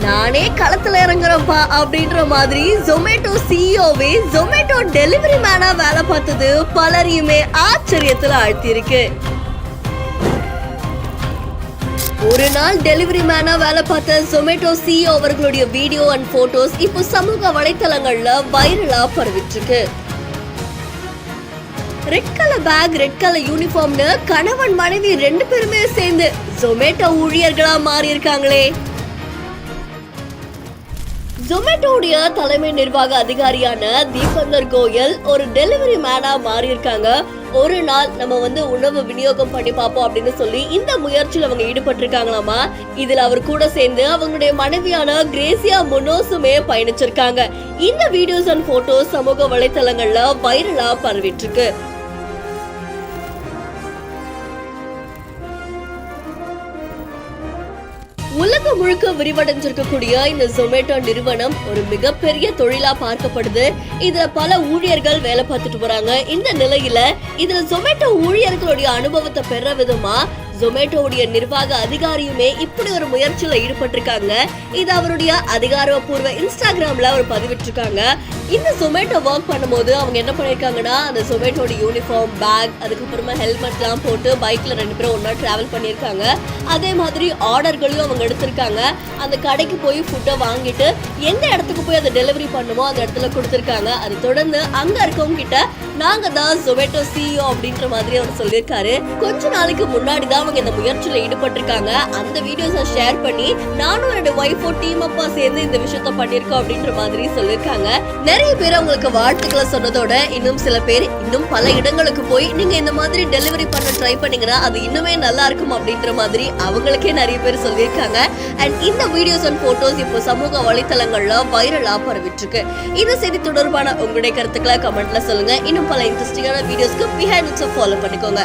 நானே களத்துல இறங்குறப்பா அப்படின்ற மாதிரி ஜொமேட்டோ சிஇஓவே ஜொமேட்டோ டெலிவரி மேனா வேலை பார்த்தது பலரையுமே ஆச்சரியத்துல ஆழ்த்தியிருக்கு. ஒரு நாள் டெலிவரி மேனா வேலை பார்த்த ஜொமேட்டோ சிஇஓ அவர்களுடைய வீடியோ அண்ட் போட்டோஸ் இப்போ சமூக வலைத்தளங்கள்ல வைரலா பரவிட்டு இருக்கு. Red colour bag, red colour யூனிஃபார்ம்னு கணவன் மனைவி 2 பேருமே சேர்ந்து ஜொமேட்டோ ஊழியர்களா மாறி இருக்காங்களே. ஜொமேட்டோடைய தலைமை நிர்வாக அதிகாரியான தீபங்கர் கோயல் ஒரு டெலிவரி மேனா மாறி இருக்காங்க. ஒரு நாள் நம்ம உணவு விநியோகம் பண்ணி பார்ப்போம் அப்படின்னு சொல்லி இந்த முயற்சியில் அவங்க ஈடுபட்டு இருக்காங்களாமா. இதுல அவர் கூட சேர்ந்து அவங்களுடைய மனைவியான கிரேசியா முனோஸுமே பயணிச்சிருக்காங்க. இந்த வீடியோஸ் அண்ட் போட்டோஸ் சமூக வலைத்தளங்கள்ல வைரலா பரவிட்டு இருக்கு. உலகம் முழுக்க விரிவடைஞ்சிருக்கக்கூடிய இந்த ஜொமேட்டோ நிறுவனம் ஒரு மிகப்பெரிய தொழிலா பார்க்கப்படுது. இதுல பல ஊழியர்கள் வேலை பார்த்துட்டு போறாங்க. இந்த நிலையில இதுல ஜொமேட்டோ ஊழியர்களுடைய அனுபவத்தை பெற விதமா ஜொமேட்டோடைய நிர்வாக அதிகாரியுமே இப்படி ஒரு முயற்சியில ஈடுபட்டிருக்காங்க. இது அவருடைய அதிகாரப்பூர்வ இன்ஸ்டாகிராம்ல அவர் பதிவிட்டிருக்காங்க. இந்த ஜொமேட்டோ ஒர்க் பண்ணும்போது அவங்க என்ன பண்ணிருக்காங்கன்னா, அந்த ஜொமேட்டோட யூனிஃபார்ம், பேக், அதுக்கப்புறமா ஹெல்மெட் எல்லாம் போட்டு பைக்ல 2 பேரும் ஒன்னா டிராவல் பண்ணிருக்காங்க. அதே மாதிரி ஆர்டர்களையும் அவங்க எடுத்திருக்காங்க. அந்த கடைக்கு போய் ஃபுட்டை வாங்கிட்டு எந்த இடத்துக்கு போய் அதை டெலிவரி பண்ணுமோ அந்த இடத்துல கொடுத்திருக்காங்க. அதை தொடர்ந்து அங்க இருக்கவங்க கிட்ட நாங்க தான் ஜொமேட்டோ சிஇஓ அப்படின்ற மாதிரி அவர் சொல்லியிருக்காரு. கொஞ்ச நாளைக்கு முன்னாடி தான் அவங்க இந்த முயற்சியில ஈடுபட்டிருக்காங்க. அந்த வீடியோஸை ஷேர் பண்ணி நானும் என்னோட ஒய்ஃபோ டீம் அப்பா சேர்ந்து இந்த விஷயத்த பண்ணிருக்கோம் அப்படின்ற மாதிரி சொல்லியிருக்காங்க. நிறைய பேர் அவங்களுக்கு வாழ்த்துக்களை சொன்னதோட இன்னும் சில பேர் இன்னும் பல இடங்களுக்கு போய் நீங்க இந்த மாதிரி டெலிவரி பண்ண ட்ரை பண்ணீங்கன்னா அது இன்னுமே நல்லா இருக்கும் அப்படின்ற மாதிரி அவங்களுக்கே நிறைய பேர் சொல்லியிருக்காங்க. அண்ட் இந்த வீடியோஸ் அண்ட் போட்டோஸ் இப்போ சமூக வலைத்தளங்கள்ல வைரலா பரவிட்டு இருக்கு. இந்த செய்தி தொடர்பான உங்களுடைய கருத்துக்களை கமெண்ட்ல சொல்லுங்க. இன்னும் பல இன்ட்ரெஸ்டிங்கான வீடியோஸ்க்கு பிஹைண்ட் இட்ஸ் ஃபாலோ பண்ணிக்கோங்க.